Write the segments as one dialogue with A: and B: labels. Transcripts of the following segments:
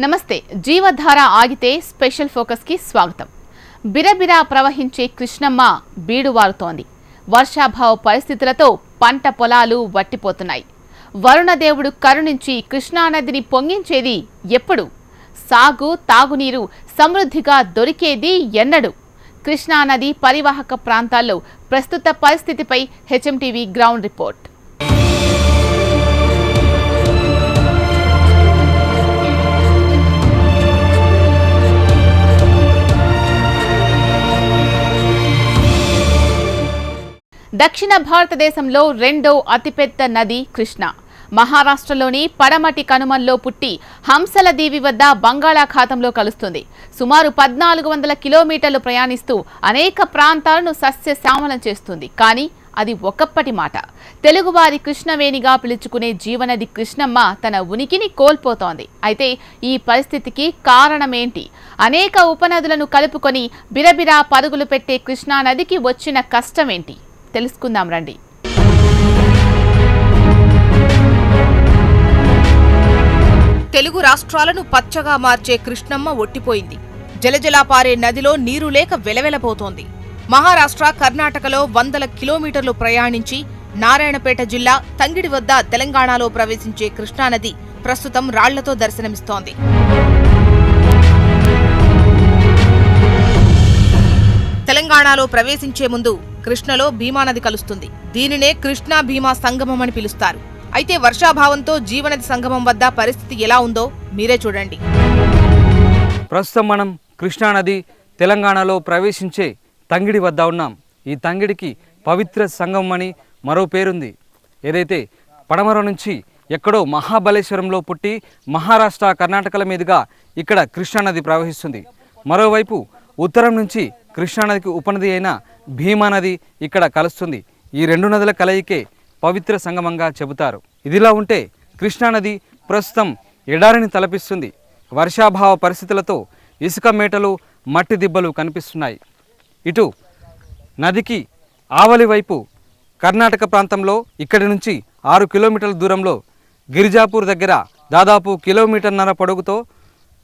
A: నమస్తే జీవధార ఆగితే special focus కి స్వాగతం. బిరబిరా ప్రవహించే కృష్ణమ్మ బీడువారుతోంది. వర్షాభావ పరిస్థితులతో పంట పొలాలు వట్టిపోతున్నాయి. వరుణదేవుడు కరుణించి కృష్ణానదిని పొంగించేది ఎప్పుడు? సాగు తాగునీరు సమృద్ధిగా దొరికేది ఎన్నడు? కృష్ణానది పరివాహక ప్రాంతాల్లో ప్రస్తుత పరిస్థితిపై హెచ్ఎంటీవీ గ్రౌండ్ రిపోర్ట్. దక్షిణ భారతదేశంలో రెండో అతిపెద్ద నది కృష్ణ. మహారాష్ట్రలోని పడమటి కనుమల్లో పుట్టి హంసల దీవి వద్ద బంగాళాఖాతంలో కలుస్తుంది. సుమారు 1400 కిలోమీటర్లు ప్రయాణిస్తూ అనేక ప్రాంతాలను సస్యశ్యామలం చేస్తుంది. కానీ అది ఒకప్పటి మాట. తెలుగువారి కృష్ణవేణిగా పిలుచుకునే జీవనది కృష్ణమ్మ తన ఉనికిని కోల్పోతోంది. అయితే ఈ పరిస్థితికి కారణమేంటి? అనేక ఉపనదులను కలుపుకొని బిరబిరా పరుగులు పెట్టే కృష్ణానదికి వచ్చిన కష్టమేంటి? తెలుసుకుందాం రండి.
B: తెలుగు రాష్ట్రాలను పచ్చగా మార్చే కృష్ణమ్మ ఒట్టిపోయింది. జలజలా పారే నదిలో నీరు లేక వెలవెలబోతోంది. మహారాష్ట్ర, కర్ణాటకలో 100 కిలోమీటర్లు ప్రయాణించి నారాయణపేట జిల్లా తంగిడి వద్ద తెలంగాణలో ప్రవేశించే కృష్ణానది ప్రస్తుతం రాళ్లతో దర్శనమిస్తోంది. తెలంగాణలో ప్రవేశించే ముందు కృష్ణలో భీమానది కలుస్తుంది. దీనినే కృష్ణా భీమా సంగమం అని పిలుస్తారు. అయితే వర్షాభావంతో జీవనది సంగమం వద్ద పరిస్థితి ఎలా ఉందో మీరే చూడండి.
C: ప్రస్తుతం మనం కృష్ణానది తెలంగాణలో ప్రవేశించే తంగిడి వద్ద ఉన్నాం. ఈ తంగిడికి పవిత్ర సంగమం అని మరో పేరుంది. ఏదైతే పడమర నుంచి ఎక్కడో మహాబలేశ్వరంలో పుట్టి మహారాష్ట్ర, కర్ణాటకల మీదుగా ఇక్కడ కృష్ణానది ప్రవహిస్తుంది. మరోవైపు ఉత్తరం నుంచి కృష్ణానదికి ఉపనది అయిన భీమానది ఇక్కడ కలుస్తుంది. ఈ రెండు నదుల కలయికే పవిత్ర సంగమంగా చెబుతారు. ఇదిలా ఉంటే కృష్ణానది ప్రస్తుతం ఎడారిని తలపిస్తుంది. వర్షాభావ పరిస్థితులతో ఇసుక మేటలు, మట్టి దిబ్బలు కనిపిస్తున్నాయి. ఇటు నదికి ఆవలి వైపు కర్ణాటక ప్రాంతంలో ఇక్కడి నుంచి 6 కిలోమీటర్ల దూరంలో గిరిజాపూర్ దగ్గర దాదాపు 1.5 కిలోమీటర్ల పొడవుతో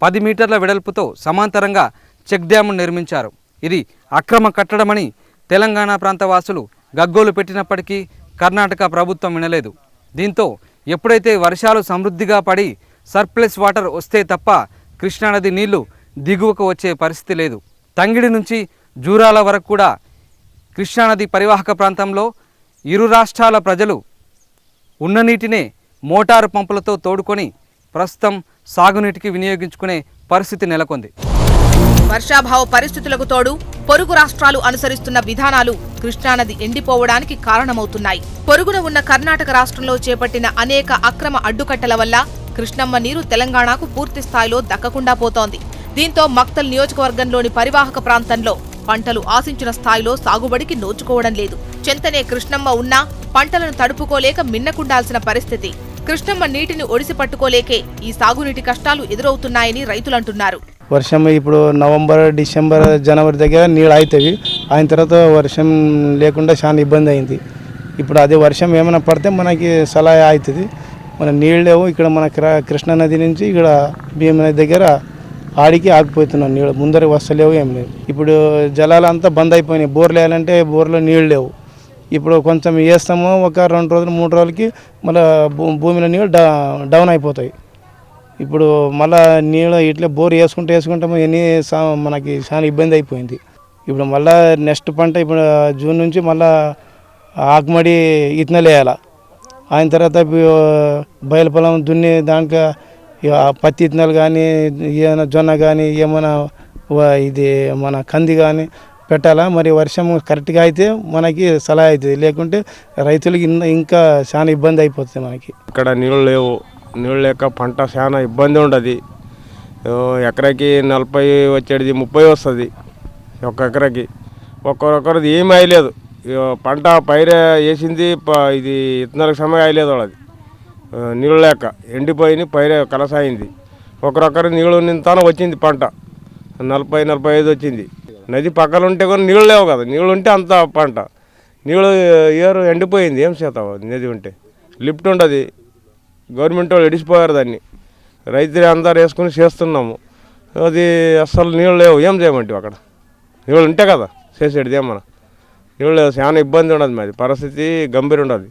C: 10 మీటర్ల వెడల్పుతో సమాంతరంగా చెక్ డ్యాము నిర్మించారు. ఇది అక్రమ కట్టడమని తెలంగాణ ప్రాంత వాసులు గగ్గోలు పెట్టినప్పటికీ కర్ణాటక ప్రభుత్వం వినలేదు. దీంతో ఎప్పుడైతే వర్షాలు సమృద్ధిగా పడి సర్ప్లస్ వాటర్ వస్తే తప్ప కృష్ణానది నీళ్లు దిగువకు వచ్చే పరిస్థితి లేదు. తంగిడి నుంచి జూరాల వరకు కూడా కృష్ణానది పరివాహక ప్రాంతంలో ఇరు రాష్ట్రాల ప్రజలు ఉన్న నీటినే మోటారు పంపులతో తోడుకొని ప్రస్తుతం సాగునీటికి వినియోగించుకునే పరిస్థితి నెలకొంది.
B: వర్షాభావ పరిస్థితులకు తోడు పొరుగు రాష్ట్రాలు అనుసరిస్తున్న విధానాలు కృష్ణానది ఎండిపోవడానికి కారణమవుతున్నాయి. పొరుగున ఉన్న కర్ణాటక రాష్ట్రంలో చేపట్టిన అనేక అక్రమ అడ్డుకట్టల వల్ల కృష్ణమ్మ నీరు తెలంగాణకు పూర్తి స్థాయిలో దక్కకుండా పోతోంది. దీంతో మక్తల్ నియోజకవర్గంలోని పరివాహక ప్రాంతంలో పంటలు ఆశించిన స్థాయిలో సాగుబడికి నోచుకోవడం లేదు. చెంతనే కృష్ణమ్మ ఉన్నా పంటలను తడుపుకోలేక మిన్నకుండాల్సిన పరిస్థితి. కృష్ణమ్మ నీటిని ఒడిసి పట్టుకోలేకే ఈ సాగునీటి కష్టాలు ఎదురవుతున్నాయని రైతులంటున్నారు.
D: వర్షం ఇప్పుడు నవంబర్, డిసెంబర్, జనవరి దగ్గర నీళ్ళు అవుతాయి. అయిన తర్వాత వర్షం లేకుండా చాలా ఇబ్బంది అయింది. ఇప్పుడు అదే వర్షం ఏమైనా పడితే మనకి సలహా అవుతుంది. మన నీళ్ళు లేవు. ఇక్కడ మన కృష్ణానది నుంచి ఇక్కడ భీమనది దగ్గర ఆడికి ఆగిపోతున్నాం. నీళ్ళు ముందర వస్తలేవు, ఏం లేవు. ఇప్పుడు జలాలంతా బంద్ అయిపోయినాయి. బోర్లు వేయాలంటే బోర్లో నీళ్ళు లేవు. ఇప్పుడు కొంచెం వేస్తాము, ఒక 2 రోజులు 3 రోజులకి మళ్ళీ భూమిలో నీళ్ళు డౌన్ అయిపోతాయి. ఇప్పుడు మళ్ళీ నీళ్ళు ఇట్లా బోర్ వేసుకుంటాము. మనకి చాలా ఇబ్బంది అయిపోయింది. ఇప్పుడు మళ్ళీ నెక్స్ట్ పంట ఇప్పుడు జూన్ నుంచి మళ్ళీ ఆకుమడి ఇత్తనాలు వేయాలి. ఆయన తర్వాత బయలు పొలం దున్ని దాంట్లో పత్తి ఇత్తనాలు కానీ, ఏమైనా జొన్న కానీ, ఏమైనా ఇది మన కంది కానీ పెట్టాలా. మరి వర్షం కరెక్ట్గా అయితే మనకి సలహా అవుతుంది. లేకుంటే రైతులకి ఇంకా చాలా ఇబ్బంది అయిపోతుంది. మనకి
E: ఇక్కడ నీళ్ళు లేవు. నీళ్ళు లేక పంట చాలా ఇబ్బంది ఉంటుంది. ఎకరాకి 40 వచ్చేది 30 వస్తుంది ఒక ఎకరాకి. ఒక్కొక్కరిది ఏమీ అయ్యలేదు. పంట పైరే వేసింది, ఇది ఇత్తనాలకు సమయం అయ్యలేదు. వాళ్ళది నీళ్ళు లేక ఎండిపోయింది, పైరే కలసాయింది. ఒకరొకరు నీళ్ళు నింతానే వచ్చింది పంట 40-45 వచ్చింది. నది పక్కన ఉంటే కూడా నీళ్ళు లేవు కదా. నీళ్ళు ఉంటే అంత పంట, నీళ్ళు ఏరు ఎండిపోయింది. ఏం చేస్తావు? నది ఉంటే లిఫ్ట్ ఉంటుంది, గవర్నమెంట్ వాళ్ళు ఎడిసిపోయారు దాన్ని. రైతులు అందరు వేసుకుని చేస్తున్నాము. అది అస్సలు నీళ్ళు లేవు, ఏం చేయమంటే అక్కడ నీళ్ళు ఉంటే కదా చేసేది ఏమన్నా. నీళ్ళు లేవు, చాలా ఇబ్బంది ఉండదు, మాది పరిస్థితి గంభీర ఉండదు.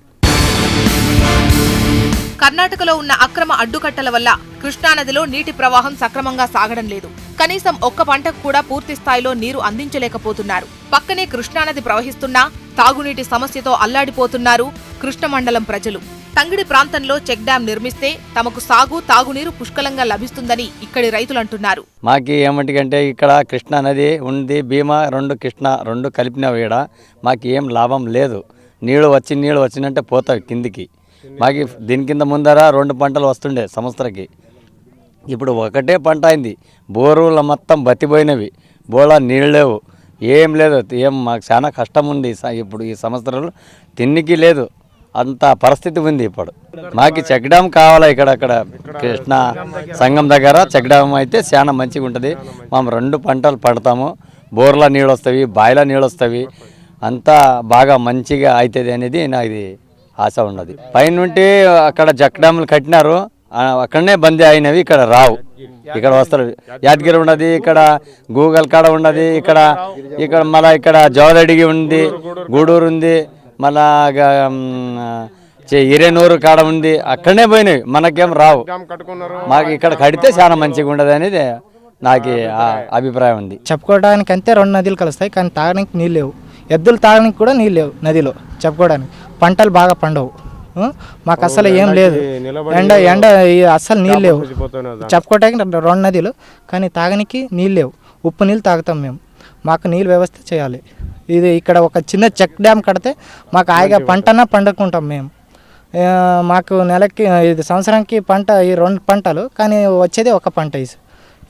B: కర్ణాటకలో ఉన్న అక్రమ అడ్డుకట్టల వల్ల కృష్ణానదిలో నీటి ప్రవాహం సక్రమంగా సాగడం లేదు. కనీసం ఒక్క పంటకు కూడా పూర్తి స్థాయిలో నీరు అందించలేకపోతున్నారు. పక్కనే కృష్ణానది ప్రవహిస్తున్నా తాగునీటి సమస్యతో అల్లాడిపోతున్నారు కృష్ణ మండలం ప్రజలు. తంగిడి ప్రాంతంలో చెక్ డ్యాం నిర్మిస్తే తమకు సాగు తాగునీరు పుష్కలంగా లభిస్తుందని ఇక్కడి రైతులు అంటున్నారు.
F: మాకు ఏమంటే ఇక్కడ కృష్ణా నది ఉంది, భీమా రెండు కలిపిన వీడ మాకు ఏం లాభం లేదు. నీళ్ళు వచ్చినంటే పోతాయి కిందికి. మాకు దీని కింద ముందర 2 పంటలు వస్తుండే సంవత్సరానికి, ఇప్పుడు ఒకటే పంట అయింది. బోరుల మొత్తం బతిపోయినవి, బోళ నీళ్ళు లేవు, ఏం లేదు. మాకు చాలా కష్టం ఉంది ఇప్పుడు. ఈ సంవత్సరాలు తిన్నికి లేదు, అంత పరిస్థితి ఉంది ఇప్పుడు. మాకు చెక్ డ్యామ్ కావాలా. ఇక్కడ కృష్ణా సంగం దగ్గర చెక్ డ్యామ్ అయితే చాలా మంచిగా ఉంటుంది. మేము 2 పంటలు పడతాము, బోర్ల నీళ్ళు వస్తాయి, బాయిల నీళ్ళు వస్తాయి, అంతా బాగా మంచిగా అవుతుంది అనేది నాది ఆశ ఉన్నది. పైనుండి అక్కడ చెక్ డ్యాములు కట్టినారు, అక్కడనే బందీ అయినవి, ఇక్కడ రావు. ఇక్కడ వస్తారు. యాదగిరి ఉన్నది, ఇక్కడ గూగల్ కాడ ఉన్నది, ఇక్కడ మళ్ళీ ఇక్కడ జవదడిగి ఉంది, గూడూరు ఉంది, మళ్ళా ఇరేనూరు కాడ ఉంది, అక్కడనే పోయినవి, మనకేం రావు. మాకు ఇక్కడ కడితే చాలా మంచిగా ఉండదు అనేది నాకు అభిప్రాయం ఉంది.
G: చెప్పుకోవడానికి అంతే 2 నదులు కలుస్తాయి, కానీ తాగడానికి నీళ్ళు లేవు. ఎద్దులు తాగడానికి కూడా నీళ్ళు లేవు నదిలో. చెప్పుకోవడానికి పంటలు బాగా పండవు. మాకు అసలు ఏం లేదు, ఎండ అస్సలు నీళ్ళు లేవు. చెప్పుకోవడానికి 2 నదులు, కానీ తాగడానికి నీళ్ళు లేవు. ఉప్పు నీళ్ళు తాగుతాం మేము. మాకు నీళ్ళు వ్యవస్థ చేయాలి. ఇది ఇక్కడ ఒక చిన్న చెక్ డ్యామ్ కడితే మాకు హాయిగా పంటన పండుకుంటాం మేము. మాకు నెలకి ఇది సంవత్సరానికి పంట ఈ 2 పంటలు, కానీ వచ్చేది ఒక పంట.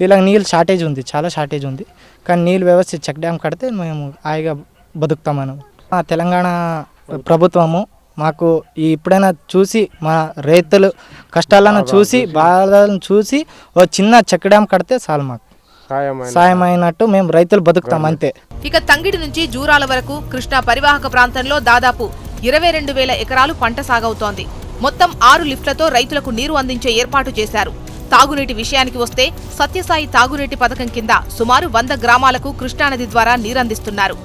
G: ఇలా నీళ్ళు షార్టేజ్ ఉంది, చాలా షార్టేజ్ ఉంది. కానీ నీళ్ళు వ్యవస్థ చెక్ డ్యామ్ కడితే మేము హాయిగా బతుకుతామని. తెలంగాణ ప్రభుత్వము మాకు ఇప్పుడైనా చూసి, మా రైతులు కష్టాలను చూసి, బాధలను చూసి ఓ చిన్న చెక్ డ్యామ్ కడితే చాలు, మాకు సాయమైనట్టు మేము రైతులు బతుకుతాం అంతే.
B: ఇక తంగిడి నుంచి జూరాల వరకు కృష్ణా పరివాహక ప్రాంతంలో దాదాపు 22,000 ఎకరాలు పంట సాగవుతోంది. మొత్తం 6 లిఫ్ట్లతో రైతులకు నీరు అందించే ఏర్పాటు చేశారు. తాగునీటి విషయానికి వస్తే సత్యసాయి తాగునీటి పథకం కింద సుమారు 100 గ్రామాలకు కృష్ణానది ద్వారా నీరందిస్తున్నారు.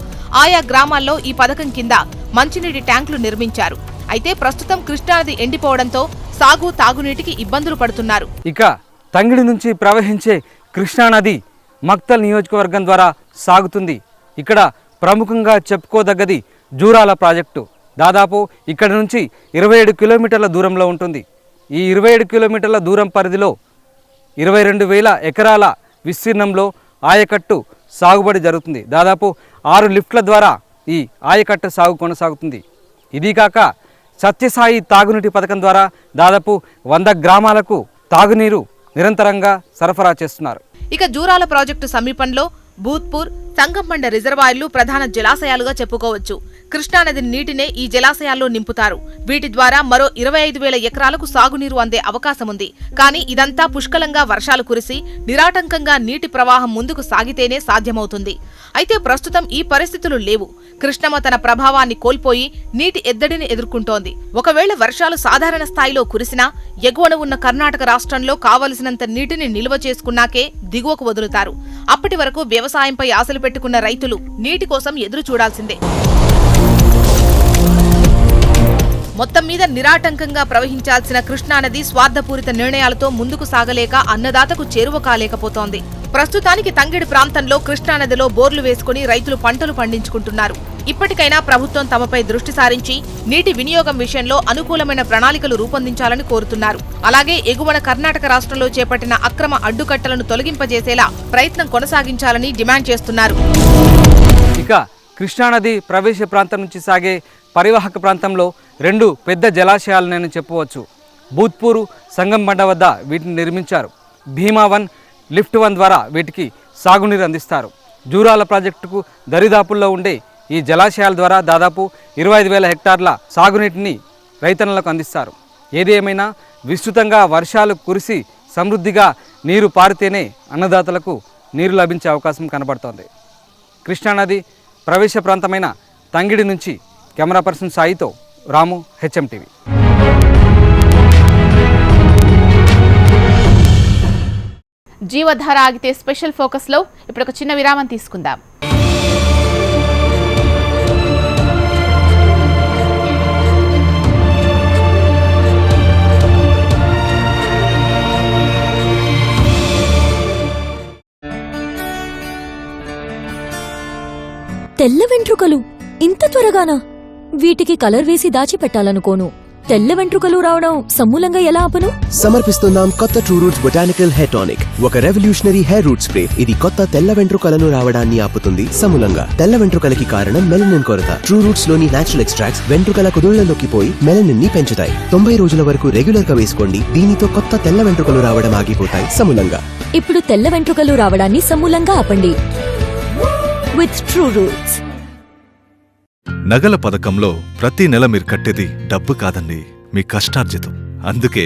B: ఆయా గ్రామాల్లో ఈ పథకం కింద మంచినీటి ట్యాంకులు నిర్మించారు. అయితే ప్రస్తుతం కృష్ణానది ఎండిపోవడంతో సాగు తాగునీటికి ఇబ్బందులు పడుతున్నారు.
C: ఇక తంగిడి నుంచి ప్రవహించే కృష్ణానది మక్తల్ నియోజకవర్గం ద్వారా సాగుతుంది. ఇక్కడ ప్రముఖంగా చెప్పుకోదగ్గది జూరాల ప్రాజెక్టు. దాదాపు ఇక్కడ నుంచి 27 కిలోమీటర్ల దూరంలో ఉంటుంది. ఈ 27 కిలోమీటర్ల దూరం పరిధిలో 22,000 ఎకరాల విస్తీర్ణంలో ఆయకట్టు సాగుబడి జరుగుతుంది. దాదాపు 6 లిఫ్ట్ల ద్వారా ఈ ఆయకట్టు సాగు కొనసాగుతుంది. ఇది కాక సత్యసాయి తాగునీటి పథకం ద్వారా దాదాపు 100 గ్రామాలకు తాగునీరు నిరంతరంగా సరఫరా చేస్తున్నారు.
B: ఇక జూరాల ప్రాజెక్టు సమీపంలో భూత్పూర్, సంగంబండ రిజర్వాయర్లు ప్రధాన జలాశయాలుగా చెప్పుకోవచ్చు. కృష్ణానది నీటినే ఈ జలాశయాల్లో నింపుతారు. వీటి ద్వారా మరో 25,000 ఎకరాలకు సాగునీరు అందే అవకాశముంది. కానీ ఇదంతా పుష్కలంగా వర్షాలు కురిసి నిరాటంకంగా నీటి ప్రవాహం ముందుకు సాగితేనే సాధ్యమవుతుంది. అయితే ప్రస్తుతం ఈ పరిస్థితులు లేవు. కృష్ణమ్మ తన ప్రభావాన్ని కోల్పోయి నీటి ఎద్దడిని ఎదుర్కొంటోంది. ఒకవేళ వర్షాలు సాధారణ స్థాయిలో కురిసినా ఎగువన ఉన్న కర్ణాటక రాష్ట్రంలో కావలసినంత నీటిని నిల్వ చేసుకున్నాకే దిగువకు వదులుతారు. అప్పటి వరకు వ్యవసాయంపై ఆశలు పెట్టుకున్న రైతులు నీటి కోసం ఎదురు చూడాల్సిందే. మొత్తం మీద నిరాటంకంగా ప్రవహించాల్సిన కృష్ణానది స్వార్థపూరిత నిర్ణయాలతో ముందుకు సాగలేక అన్నదాతకు చేరువ కాలేకపోతోంది. ప్రస్తుతానికి తంగిడి ప్రాంతంలో కృష్ణానదిలో బోర్లు వేసుకుని రైతులు పంటలు పండించుకుంటున్నారు. ఇప్పటికైనా ప్రభుత్వం తమపై దృష్టి సారించి నీటి వినియోగం విషయంలో అనుకూలమైన ప్రణాళికలు రూపొందించాలని కోరుతున్నారు. అలాగే ఎగువన కర్ణాటక రాష్ట్రంలో చేపట్టిన అక్రమ అడ్డుకట్టలను తొలగింపజేసేలా ప్రయత్నం కొనసాగించాలని డిమాండ్ చేస్తున్నారు.
C: ఇక కృష్ణానది ప్రవేశ ప్రాంతం నుంచి సాగే పరివాహక ప్రాంతంలో 2 పెద్ద జలాశయాలనని చెప్పవచ్చు. భూత్పూరు, సంగంబండ వద్ద వీటిని నిర్మించారు. భీమా 1, లిఫ్ట్ 1 ద్వారా వీటికి సాగునీరు అందిస్తారు. జూరాల ప్రాజెక్టుకు దరిదాపుల్లో ఉండే ఈ జలాశయాల ద్వారా దాదాపు 25,000 హెక్టార్ల సాగునీటిని రైతన్నలకు అందిస్తారు. ఏది ఏమైనా విస్తృతంగా వర్షాలు కురిసి సమృద్ధిగా నీరు పారితేనే అన్నదాతలకు నీరు లభించే అవకాశం కనబడుతోంది. కృష్ణానది ప్రవేశ ప్రాంతమైన తంగిడి నుంచి కెమెరా పర్సన్ సాయితో రాము, HM TV.
A: జీవధార ఆగితే స్పెషల్ ఫోకస్లో ఇప్పుడు ఒక చిన్న విరామం తీసుకుందాం.
H: తెల్ల వెంట్రుకలు ఇంత త్వరగానా? వీటికి కలర్ వేసి దాచిపెట్టాలనుకోను. తెల్ల వెంట్రుకలు రావడం సమూలంగా ఎలా ఆపను?
I: సమర్పిస్తున్నాం కొత్త true roots botanical hair tonic, ఒక రెవల్యూషనరీ హెయిర్ రూట్ స్ప్రే. ఇది కొత్త తెల్ల వెంట్రుకలను రావడాన్ని ఆపుతుంది సమూలంగా. తెల్ల వెంట్రుకలకి కారణం మెలనిన్ కొరత. ట్రూ రూట్స్ లోని నేచురల్ ఎక్స్ట్రాక్ట్స్ వెంట్రుకల కుదుళ్లలోకి పోయి మెలనిన్ ని పెంచుతాయి. 90 రోజుల వరకు రెగ్యులర్ గా వేసుకోండి. దీనితో కొత్త తెల్ల వెంట్రుకలు రావడం ఆగిపోతాయి సమూలంగా.
H: ఇప్పుడు తెల్ల వెంట్రుకలు రావడాన్ని సమూలంగా ఆపండి విత్ ట్రూ రూట్స్.
J: నగల పథకంలో ప్రతి నెల మీరు కట్టేది డబ్బు కాదండి, మీ కష్టార్జితం. అందుకే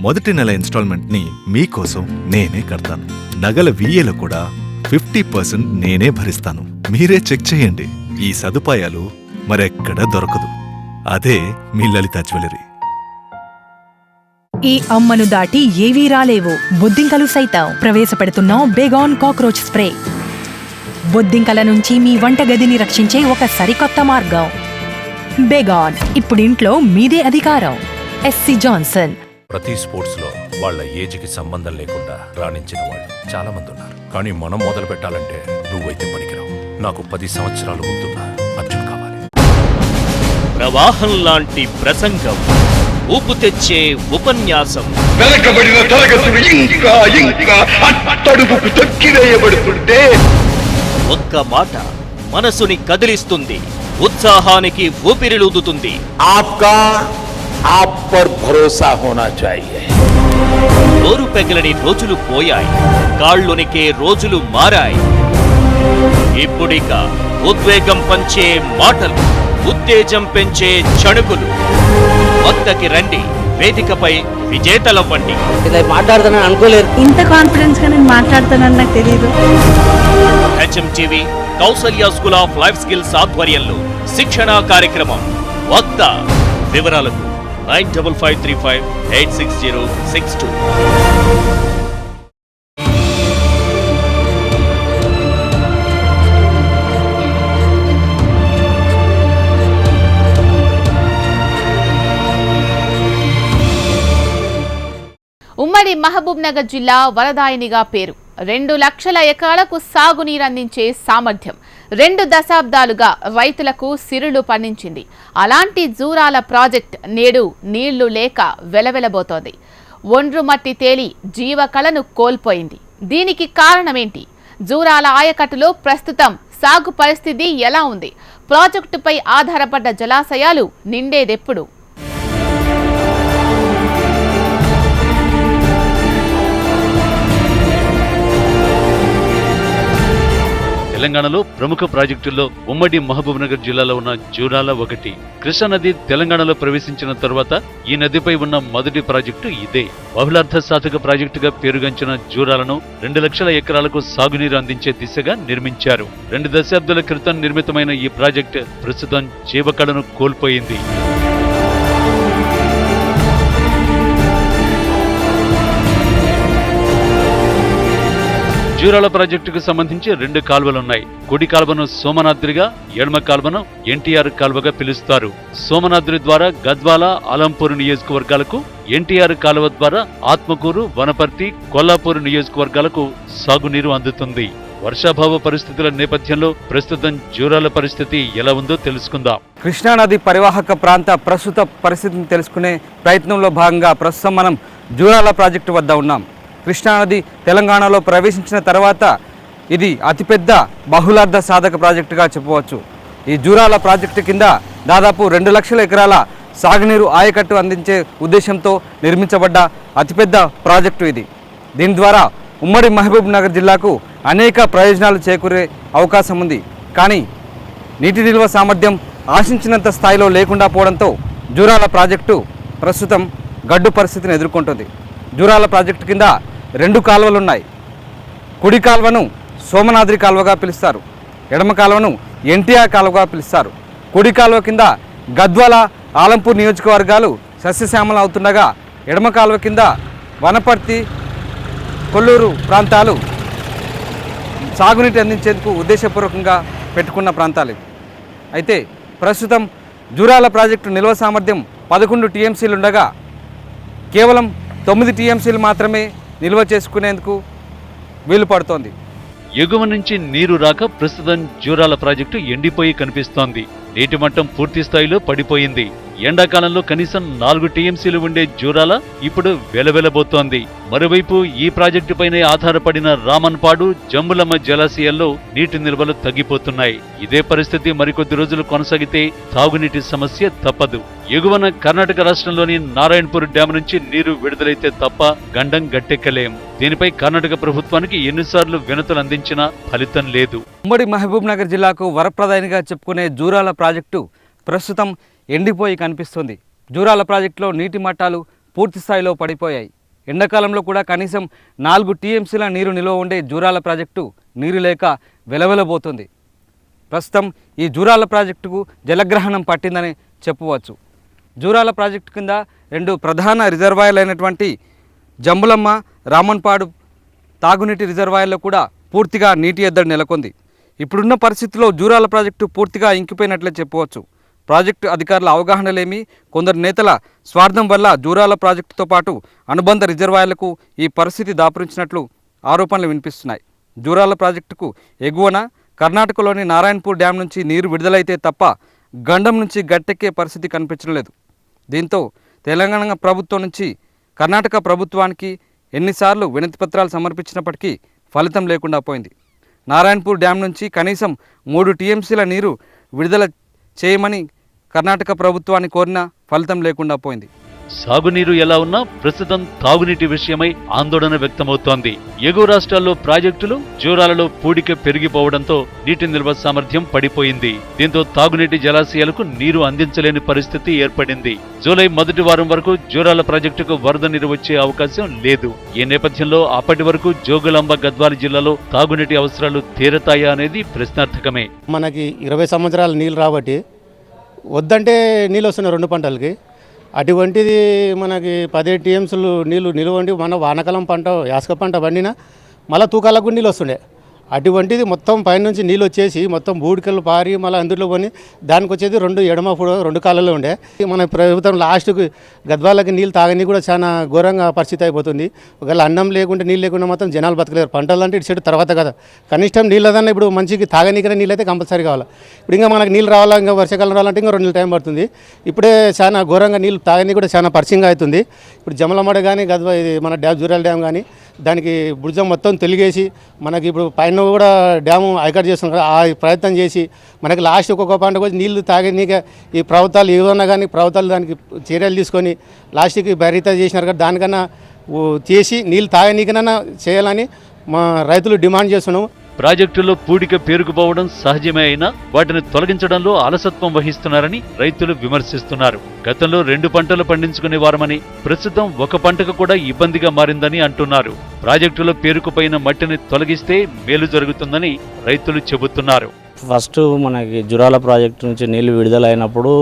J: మొదటి నెల ఇన్స్టాల్మెంట్ ని మీకోసం నేనే కడతాను. నగల VAలో కూడా 50% నేనే భరిస్తాను. మీరే చెక్ చేయండి. ఈ సదుపాయాలు మరెక్కడా దొరకదు. అదే మీ లలిత జ్యువెలరీ.
K: ఈ అమ్మను దాటి ఏవీ రాలేవు. బొద్దింకలు సైతం ప్రవేశపెడుతున్నాం బేగాన్ కాక్రోచ్ స్ప్రే. బొద్దింకల నుంచి మీ వంటగదిని రక్షించే ఒక సరికొత్త మార్గం. బేగాన్ ఇప్పుడు ఇంట్లో మీదే అధికారం. SC Johnson.
L: ప్రతి స్పోర్ట్స్ లో వాళ్ళ ఏజ్కి సంబంధం లేకుండా రాణించిన వాళ్ళు చాలా మంది ఉన్నారు. కానీ మనం మొదలు పెట్టాలంటే నువ్వైతే పనికిరావు. నాకు 10 సంవత్సరాలు ముందున్న అర్జున్ కావాలి.
M: ప్రవాహం లాంటి ప్రసంగం, ఊపు తెచ్చే ఉపన్యాసం,
N: వెనకబడిన తరగతులు ఇంకా ఇంకా అట్టడుగుకు తొక్కివేయబడుతుంటే
M: ఒక్క మాట మనసుని కదిలిస్తుంది, ఉత్సాహానికి ఊపిరిలూదుతుంది.
N: आपका आप पर भरोसा होना चाहिए.
M: నోరు పెగలని రోజులు పోయాయి, కాళ్ళునికే రోజులు మారాయి. ఇప్పుడిక ఉద్వేగం పంచే మాటలు, ఉత్తేజం పెంచే చణుకులు. వద్దకి రండి, వేదికపై విజేతలవ్వండి.
O: ఇలా మాట్లాడతానని అనుకోలేదు. ఇంత కాన్ఫిడెన్స్ గా నేను మాట్లాడతానని నాకు తెలియదు.
M: HMTV Kausalya school of life skills ఆధ్వర్యంలో శిక్షణా కార్యక్రమం వక్త. వివరాలకు 9553586062.
A: ఉమ్మడి మహబూబ్ నగర్ జిల్లా వరదాయినిగా పేరు. 2 లక్షల ఎకరాలకు సాగునీరు అందించే సామర్థ్యం. 2 దశాబ్దాలుగా రైతులకు సిరులు పండించింది. అలాంటి జూరాల ప్రాజెక్ట్ నేడు నీళ్లు లేక వెలవెలబోతోంది. ఒండ్రు మట్టి తేలి జీవకళను కోల్పోయింది. దీనికి కారణమేంటి? జూరాల ఆయకట్టులో ప్రస్తుతం సాగు పరిస్థితి ఎలా ఉంది? ప్రాజెక్టుపై ఆధారపడ్డ జలాశయాలు నిండేదెప్పుడు?
P: తెలంగాణలో ప్రముఖ ప్రాజెక్టుల్లో ఉమ్మడి మహబూబ్ నగర్ జిల్లాలో ఉన్న జూరాల ఒకటి. కృష్ణా నది తెలంగాణలో ప్రవేశించిన తరువాత ఈ నదిపై ఉన్న మొదటి ప్రాజెక్టు ఇదే. బహుళార్థ సాధక ప్రాజెక్టుగా పేరుగాంచిన జూరాలను 2 లక్షల ఎకరాలకు సాగునీరు అందించే దిశగా నిర్మించారు. 2 దశాబ్దాల క్రితం నిర్మితమైన ఈ ప్రాజెక్టు ప్రస్తుతం జీవకళను కోల్పోయింది. జూరాల ప్రాజెక్టుకు సంబంధించి 2 కాల్వలున్నాయి. కుడి కాల్వను సోమనాద్రిగా, ఎడమ కాల్వను NTR కాల్వగా పిలుస్తారు. సోమనాద్రి ద్వారా గద్వాల, ఆలంపూర్ నియోజకవర్గాలకు, NTR కాలువ ద్వారా ఆత్మకూరు, వనపర్తి, కొల్లాపూర్ నియోజకవర్గాలకు సాగునీరు అందుతుంది. వర్షాభావ పరిస్థితుల నేపథ్యంలో ప్రస్తుతం జూరాల పరిస్థితి ఎలా ఉందో తెలుసుకుందాం.
C: కృష్ణానది పరివాహక ప్రాంత ప్రస్తుత పరిస్థితిని తెలుసుకునే ప్రయత్నంలో భాగంగా ప్రస్తుతం మనం జూరాల ప్రాజెక్టు వద్ద ఉన్నాం. కృష్ణానది తెలంగాణలో ప్రవేశించిన తర్వాత ఇది అతిపెద్ద బహుళార్థ సాధక ప్రాజెక్టుగా చెప్పవచ్చు. ఈ జూరాల ప్రాజెక్టు కింద దాదాపు 2 లక్షల ఎకరాల సాగునీరు ఆయకట్టు అందించే ఉద్దేశంతో నిర్మించబడ్డ అతిపెద్ద ప్రాజెక్టు ఇది. దీని ద్వారా ఉమ్మడి మహబూబ్ నగర్ జిల్లాకు అనేక ప్రయోజనాలు చేకూరే అవకాశం ఉంది. కానీ నీటి నిల్వ సామర్థ్యం ఆశించినంత స్థాయిలో లేకుండా పోవడంతో జూరాల ప్రాజెక్టు ప్రస్తుతం గడ్డు పరిస్థితిని ఎదుర్కొంటుంది. జూరాల ప్రాజెక్టు కింద 2 కాలువలు ఉన్నాయి. కుడి కాలువను సోమనాద్రి కాలువగా పిలుస్తారు, ఎడమ కాలువను NTR కాలువగా పిలుస్తారు. కుడి కాలువ కింద గద్వాల, ఆలంపూర్ నియోజకవర్గాలు సస్యశ్యామలం అవుతుండగా ఎడమ కాలువ కింద వనపర్తి, కొల్లూరు ప్రాంతాలు సాగునీటి అందించేందుకు ఉద్దేశపూర్వకంగా పెట్టుకున్న ప్రాంతాలు ఇవి. అయితే ప్రస్తుతం జూరాల ప్రాజెక్టు నిల్వ సామర్థ్యం 11 టీఎంసీలు ఉండగా కేవలం 9 టీఎంసీలు మాత్రమే నిల్వ చేసుకునేందుకు వీలు పడుతోంది.
P: ఎగువ నుంచి నీరు రాక ప్రస్తుతం జూరాల ప్రాజెక్టు ఎండిపోయి కనిపిస్తోంది. నీటి మట్టం పూర్తి స్థాయిలో పడిపోయింది. ఎండాకాలంలో కనీసం 4 టీఎంసీలు ఉండే జూరాల ఇప్పుడు వెలవెలబోతోంది. మరోవైపు ఈ ప్రాజెక్టుపైనే ఆధారపడిన రామన్పాడు, జంబులమ్మ జలాశయాల్లో నీటి నిల్వలు తగ్గిపోతున్నాయి. ఇదే పరిస్థితి మరికొద్ది రోజులు కొనసాగితే తాగునీటి సమస్య తప్పదు. ఎగువన కర్ణాటక రాష్ట్రంలోని నారాయణపూర్ డ్యాం నుంచి నీరు విడుదలైతే తప్ప గండం గట్టెక్కలేం. దీనిపై కర్ణాటక ప్రభుత్వానికి ఎన్నిసార్లు వినతులు అందించినా ఫలితం లేదు.
C: ఉమ్మడి మహబూబ్ నగర్ జిల్లాకు వరప్రదాయనిగా చెప్పుకునే జూరాల ప్రాజెక్టు ప్రస్తుతం ఎండిపోయి కనిపిస్తుంది. జూరాల ప్రాజెక్టులో నీటి మట్టాలు పూర్తి స్థాయిలో పడిపోయాయి. ఎండాకాలంలో కూడా కనీసం 4 టీఎంసీల నీరు నిల్వ ఉండే జూరాల ప్రాజెక్టు నీరు లేక వెలవెలబోతుంది. ప్రస్తుతం ఈ జూరాల ప్రాజెక్టుకు జలగ్రహణం పట్టిందని చెప్పవచ్చు. జూరాల ప్రాజెక్టు కింద 2 ప్రధాన రిజర్వాయర్లు అయినటువంటి జంబులమ్మ, రామన్పాడు తాగునీటి రిజర్వాయర్లో కూడా పూర్తిగా నీటి ఎద్దడి నెలకొంది. ఇప్పుడున్న పరిస్థితుల్లో జూరాల ప్రాజెక్టు పూర్తిగా ఇంకిపోయినట్లే చెప్పవచ్చు. ప్రాజెక్టు అధికారుల అవగాహన లేమి, కొందరు నేతల స్వార్థం వల్ల జూరాల ప్రాజెక్టుతో పాటు అనుబంధ రిజర్వాయర్లకు ఈ పరిస్థితి దాపురించినట్లు ఆరోపణలు వినిపిస్తున్నాయి. జూరాల ప్రాజెక్టుకు ఎగువన కర్ణాటకలోని నారాయణపూర్ డ్యాం నుంచి నీరు విడుదలైతే తప్ప గండం నుంచి గట్టెక్కే పరిస్థితి కనిపించడం లేదు. దీంతో తెలంగాణ ప్రభుత్వం నుంచి కర్ణాటక ప్రభుత్వానికి ఎన్నిసార్లు వినతి పత్రాలు సమర్పించినప్పటికీ ఫలితం లేకుండా పోయింది. నారాయణపూర్ డ్యాం నుంచి కనీసం 3 టీఎంసీల నీరు విడుదల చేయమని కర్ణాటక ప్రభుత్వాన్ని కోరినా ఫలితం లేకుండా పోయింది.
P: సాగునీరు ఎలా ఉన్నా ప్రస్తుతం తాగునీటి విషయమై ఆందోళన వ్యక్తమవుతోంది. ఎగువ రాష్ట్రాల్లో ప్రాజెక్టులు, జూరాలలో పూడిక పెరిగిపోవడంతో నీటి నిల్వ సామర్థ్యం పడిపోయింది. దీంతో తాగునీటి జలాశయాలకు నీరు అందించలేని పరిస్థితి ఏర్పడింది. జూలై మొదటి వారం వరకు జూరాల ప్రాజెక్టుకు వరద నీరు వచ్చే అవకాశం లేదు. ఈ నేపథ్యంలో అప్పటి వరకు జోగులాంబ, గద్వాల జిల్లాలో తాగునీటి అవసరాలు తీరతాయా అనేది ప్రశ్నార్థకమే.
Q: మనకి 20 సంవత్సరాలు నీళ్ళు రాబట్టి వద్దంటే నీళ్ళు వస్తున్నాయి 2 పంటలకి. అటువంటిది మనకి 17 టీఎంసీలు నీళ్ళు నిలువండి. మన వానకాలం పంట, యాసక పంట పండినా మళ్ళీ తూకాలకు నీళ్ళు వస్తుండే. అటువంటిది మొత్తం పైనుంచి నీళ్ళు వచ్చేసి మొత్తం బూడికలు పారి మళ్ళీ అందులో కొని దానికి వచ్చేది 2 ఎడమ 2 కాలంలో ఉండే. మన ప్రభుత్వం లాస్ట్కి గద్వాలకి నీళ్ళు తాగని కూడా చాలా ఘోరంగా పరిస్థితి అయిపోతుంది. ఒకవేళ అన్నం లేకుంటే నీళ్ళు లేకుండా మొత్తం జనాలు బతకలేరు. పంటలు అంటే ఇటు సైడ్ తర్వాత కదా, కనిష్టం నీళ్ళదన్నా ఇప్పుడు మంచికి తాగనీకనే నీళ్ళు అయితే కంపల్సరీ కావాలి. ఇప్పుడు ఇంకా మనకు నీళ్ళు రావాలా, ఇంకా వర్షాకాలం రావాలంటే ఇంకా 2 నెలలు టైం పడుతుంది. ఇప్పుడే చాలా ఘోరంగా నీళ్ళు తాగని కూడా చాలా పరిచయంగా అవుతుంది. ఇప్పుడు జమలమడ కానీ గద్వా ఇది మన డ్యామ్ జూరాల డ్యామ్ కానీ దానికి భుజం మొత్తం తెలిగేసి మనకి ఇప్పుడు పైన కూడా డ్యాము ఐకట్ చేస్తున్నాం కదా, ఆ ప్రయత్నం చేసి మనకి లాస్ట్ ఒక్కొక్క పంటకు వచ్చి నీళ్లు తాగనీక ఈ ప్రభుత్వాలు ఏదన్నా కానీ ప్రభుత్వాలు దానికి చర్యలు తీసుకొని లాస్ట్కి భరిత చేసినారు కదా, దానికన్నా చేసి నీళ్ళు తాగనీకనన్నా చేయాలని మా రైతులు డిమాండ్ చేస్తున్నాం.
P: ప్రాజెక్టుల్లో పూడిక పేరుకుపోవడం సహజమే అయినా వాటిని తొలగించడంలో అలసత్వం వహిస్తున్నారని రైతులు విమర్శిస్తున్నారు. గతంలో 2 పంటలు పండించుకునేవారమని, ప్రస్తుతం 1 పంటకు కూడా ఇబ్బందిగా మారిందని అంటున్నారు. ప్రాజెక్టులో పేరుకుపోయిన మట్టిని తొలగిస్తే మేలు జరుగుతుందని రైతులు చెబుతున్నారు.
R: ఫస్ట్ మనకి జూరాల ప్రాజెక్టు నుంచి నీళ్లు విడుదలైనప్పుడు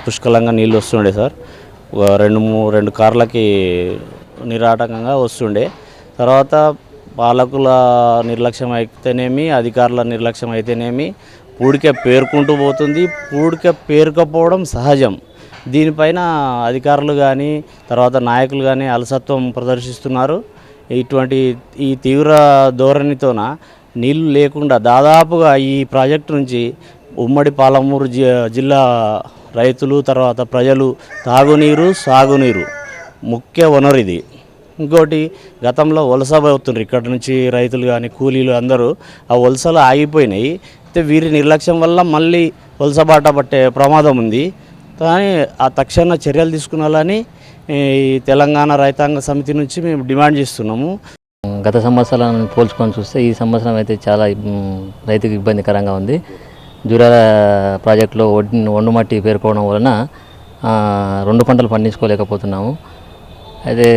R: పుష్కలంగా నీళ్ళు వస్తుండే సార్. 2 కార్లకి నిరాటకంగా వస్తుండే. తర్వాత పాలకుల నిర్లక్ష్యం అయితేనేమి, అధికారుల నిర్లక్ష్యం అయితేనేమి పూడిక పేరుకుంటూ పోతుంది. పూడిక పేరుకపోవడం సహజం. దీనిపైన అధికారులు కానీ తర్వాత నాయకులు కానీ అలసత్వం ప్రదర్శిస్తున్నారు. ఇటువంటి ఈ తీవ్ర ధోరణితోన నీళ్లు లేకుండా దాదాపుగా ఈ ప్రాజెక్టు నుంచి ఉమ్మడి పాలమూరు జిల్లా రైతులు తర్వాత ప్రజలు తాగునీరు, సాగునీరు ముఖ్య వనరు ఇది. ఇంకోటి గతంలో వలస పోతున్నారు ఇక్కడ నుంచి రైతులు కానీ కూలీలు అందరూ. ఆ వలసలు ఆగిపోయినాయి. అయితే వీరి నిర్లక్ష్యం వల్ల మళ్ళీ వలస బాట పట్టే ప్రమాదం ఉంది. కానీ ఆ తక్షణ చర్యలు తీసుకున్నాలని ఈ తెలంగాణ రైతాంగ సమితి నుంచి మేము డిమాండ్ చేస్తున్నాము.
S: గత సంవత్సరాలను పోల్చుకొని చూస్తే ఈ సంవత్సరం అయితే చాలా రైతుకు ఇబ్బందికరంగా ఉంది. జూరాల ప్రాజెక్టులో ఒండు మట్టి పేరుకోవడం వలన 2 పంటలు పండించుకోలేకపోతున్నాము. అయితే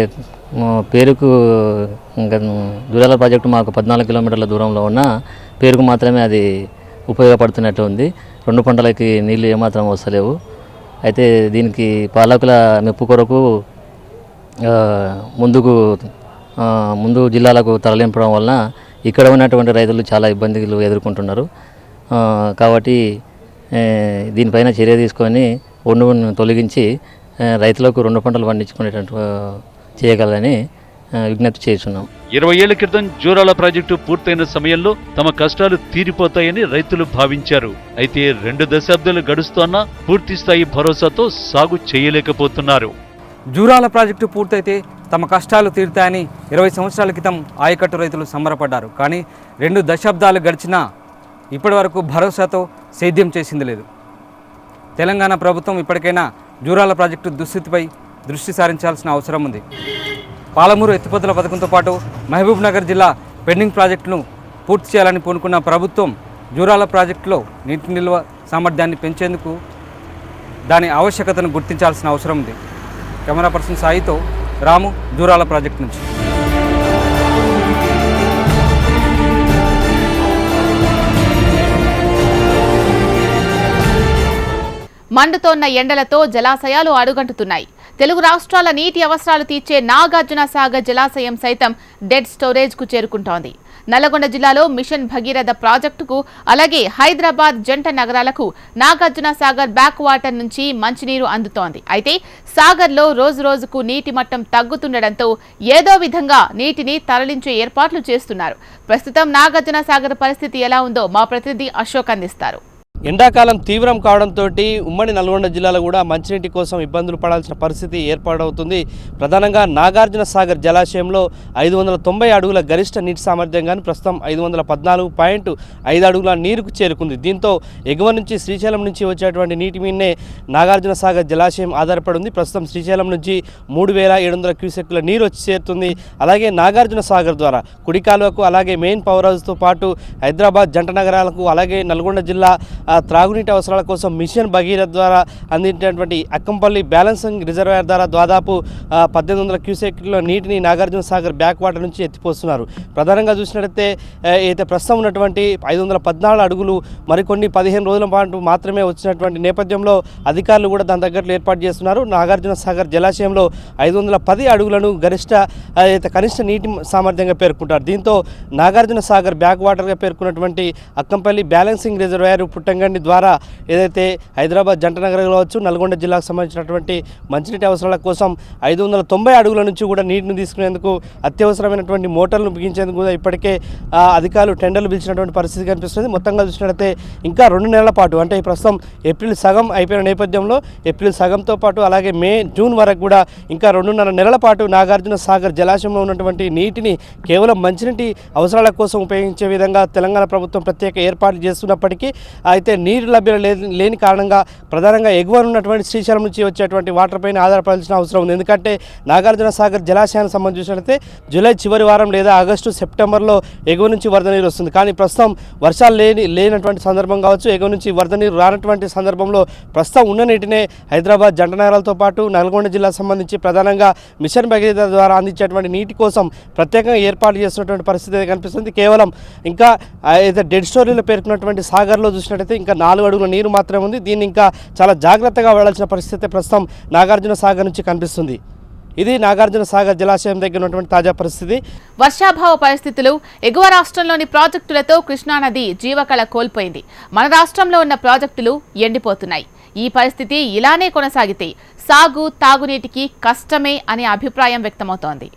S: పేరుకు జూరాల ప్రాజెక్టు మాకు 14 కిలోమీటర్ల దూరంలో ఉన్న పేరుకు మాత్రమే అది ఉపయోగపడుతున్నట్టు ఉంది. 2 పంటలకి నీళ్లు ఏమాత్రం వస్తలేవు. అయితే దీనికి పాలకుల మెప్పు కొరకు ముందుకు ముందు జిల్లాలకు తరలింపడం వలన ఇక్కడ ఉన్నటువంటి రైతులు చాలా ఇబ్బందులు ఎదుర్కొంటున్నారు. కాబట్టి దీనిపైన చర్య తీసుకొని ఒండును తొలగించి రైతులకు 2 పంటలు పండించుకునేటట్టు చేయగలని విజ్ఞప్తి చేస్తున్నాం.
P: 20 ఏళ్ల క్రితం జూరాల ప్రాజెక్టు పూర్తయిన సమయంలో తమ కష్టాలు తీరిపోతాయని రైతులు భావించారు. అయితే 2 దశాబ్దాలు గడుస్తున్నా పూర్తి స్థాయి భరోసాతో సాగు చేయలేకపోతున్నారు.
C: జూరాల ప్రాజెక్టు పూర్తయితే తమ కష్టాలు తీరుతాయని 20 సంవత్సరాల క్రితం ఆయకట్టు రైతులు సంబరపడ్డారు. కానీ 2 దశాబ్దాలు గడిచినా ఇప్పటి వరకు భరోసాతో సేద్యం చేసింది లేదు. తెలంగాణ ప్రభుత్వం ఇప్పటికైనా జూరాల ప్రాజెక్టు దుస్థితిపై దృష్టి సారించాల్సిన అవసరం ఉంది. పాలమూరు ఎత్తిపోతల పథకంతో పాటు మహబూబ్ నగర్ జిల్లా పెండింగ్ ప్రాజెక్టును పూర్తి చేయాలని పూనుకున్న ప్రభుత్వం జూరాల ప్రాజెక్టులో నీటి నిల్వ సామర్థ్యాన్ని పెంచేందుకు దాని ఆవశ్యకతను గుర్తించాల్సిన అవసరం ఉంది. కెమెరా పర్సన్ సాయితో రాము, జూరాల ప్రాజెక్టు నుంచి.
A: మండుతోన్న ఎండలతో జలాశయాలు అడుగంటుతున్నాయి. తెలుగు రాష్ట్రాల నీటి అవసరాలు తీర్చే నాగార్జున సాగర్ జలాశయం సైతం డెడ్ స్టోరేజ్ కు చేరుకుంటోంది. నల్లగొండ జిల్లాలో మిషన్ భగీరథ ప్రాజెక్టుకు, అలాగే హైదరాబాద్ జంట నగరాలకు నాగార్జున సాగర్ బ్యాక్ వాటర్ నుంచి మంచినీరు అందుతోంది. అయితే సాగర్లో రోజు రోజుకు నీటి మట్టం తగ్గుతుండటంతో ఏదో విధంగా నీటిని తరలించే ఏర్పాట్లు చేస్తున్నారు. ప్రస్తుతం నాగార్జున సాగర్ పరిస్థితి ఎలా ఉందో మా ప్రతినిధి అశోక్ అందిస్తారు.
T: ఎండాకాలం తీవ్రం కావడంతో ఉమ్మడి నల్గొండ జిల్లాలో కూడా మంచినీటి కోసం ఇబ్బందులు పడాల్సిన పరిస్థితి ఏర్పాటవుతుంది. ప్రధానంగా నాగార్జున సాగర్ జలాశయంలో 590 అడుగుల గరిష్ట నీటి సామర్థ్యం కానీ ప్రస్తుతం 514.5 అడుగుల నీరుకు చేరుకుంది. దీంతో ఎగువ నుంచి శ్రీశైలం నుంచి వచ్చేటువంటి నీటి మీదనే నాగార్జున సాగర్ జలాశయం ఆధారపడి ఉంది. ప్రస్తుతం శ్రీశైలం నుంచి 3700 క్యూసెక్ల నీరు వచ్చి చేరుతుంది. అలాగే నాగార్జున సాగర్ ద్వారా కుడి కాలువకు, అలాగే మెయిన్ పవర్ హౌస్తో పాటు హైదరాబాద్ జంట నగరాలకు, అలాగే నల్గొండ జిల్లా త్రాగునీటి అవసరాల కోసం మిషన్ భగీరథ ద్వారా అందించినటువంటి అక్కంపల్లి బ్యాలెన్సింగ్ రిజర్వాయర్ ద్వారా దాదాపు 1800 క్యూసెక్ల నీటిని నాగార్జున సాగర్ బ్యాక్ వాటర్ నుంచి ఎత్తిపోస్తున్నారు. ప్రధానంగా చూసినట్లయితే అయితే ప్రస్తుతం ఉన్నటువంటి 514 అడుగులు మరికొన్ని 15 రోజుల పాటు మాత్రమే వచ్చినటువంటి నేపథ్యంలో అధికారులు కూడా దాని తగ్గట్లు ఏర్పాటు చేస్తున్నారు. నాగార్జున సాగర్ జలాశయంలో 510 అడుగులను కనిష్ట నీటి సామర్థ్యంగా పేర్కొంటారు. దీంతో నాగార్జున సాగర్ బ్యాక్ వాటర్గా పేర్కొన్నటువంటి అక్కంపల్లి బ్యాలెన్సింగ్ రిజర్వాయర్ పుట్టంగండి ద్వారా ఏదైతే హైదరాబాద్ జంట నగరం కావచ్చు, నల్గొండ జిల్లాకు సంబంధించినటువంటి మంచినీటి అవసరాల కోసం 590 అడుగుల నుంచి కూడా నీటిని తీసుకునేందుకు అత్యవసరమైనటువంటి మోటార్లను బిగించేందుకు కూడా ఇప్పటికే అధికారులు టెండర్లు పిలిచినటువంటి పరిస్థితి కనిపిస్తుంది. మొత్తంగా చూసినట్లయితే ఇంకా 2 నెలల పాటు, అంటే ప్రస్తుతం ఏప్రిల్ సగం అయిపోయిన నేపథ్యంలో ఏప్రిల్ సగంతో పాటు అలాగే మే, జూన్ వరకు కూడా ఇంకా 2.5 నెలల పాటు నాగార్జున సాగర్ జలాశయంలో ఉన్నటువంటి నీటిని కేవలం మంచినీటి అవసరాల కోసం ఉపయోగించే విధంగా తెలంగాణ ప్రభుత్వం ప్రత్యేక ఏర్పాట్లు చేస్తున్నప్పటికీ అయితే నీరు లభ్యత లేని కారణంగా ప్రధానంగా ఎగువ ఉన్నటువంటి శ్రీశైలం నుంచి వచ్చేటువంటి వాటర్ పైన ఆధారపడాల్సిన అవసరం ఉంది. ఎందుకంటే నాగార్జున సాగర్ జలాశయానికి సంబంధించినట్లయితే జూలై చివరి వారం లేదా ఆగస్టు, సెప్టెంబర్లో ఎగువ నుంచి వరద నీరు వస్తుంది. కానీ ప్రస్తుతం వర్షాలు లేనటువంటి సందర్భం కావచ్చు, ఎగువ నుంచి వరద నీరు రానటువంటి సందర్భంలో ప్రస్తుతం ఉన్న నీటినే హైదరాబాద్ జంట నగరాలతో పాటు నల్గొండ జిల్లాకు సంబంధించి ప్రధానంగా మిషన్ భగీరథ ద్వారా అందించేటువంటి నీటి కోసం ప్రత్యేకంగా ఏర్పాటు చేస్తున్నటువంటి పరిస్థితి కనిపిస్తుంది. కేవలం ఇంకా అయితే డెడ్ స్టోరీలో పేర్కొన్నటువంటి సాగర్లో చూసినట్టయితే ఇంకా 4 అడుగుల నీరు మాత్రమే ఉంది. దీన్ని ఇంకా చాలా జాగ్రత్తగా వెళ్లాల్సిన పరిస్థితి ప్రస్తుతం నాగార్జున సాగర్ నుంచి కనిపిస్తుంది. ఇది నాగార్జున సాగర్ జలాశయం దగ్గర ఉన్నటువంటి తాజా పరిస్థితి.
A: వర్షాభావ పరిస్థితులు, ఎగువ రాష్ట్రంలోని ప్రాజెక్టులతో కృష్ణానది జీవకళ కోల్పోయింది. మన రాష్ట్రంలో ఉన్న ప్రాజెక్టులు ఎండిపోతున్నాయి. ఈ పరిస్థితి ఇలానే కొనసాగితే సాగు, తాగునీటికి కష్టమే అనే అభిప్రాయం వ్యక్తమవుతోంది.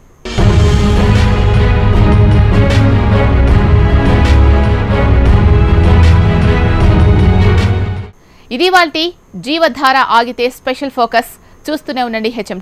A: ఇది వాల్టి జీవధార ఆగితే స్పెషల్ ఫోకస్. చూస్తూనే ఉండండి HMT.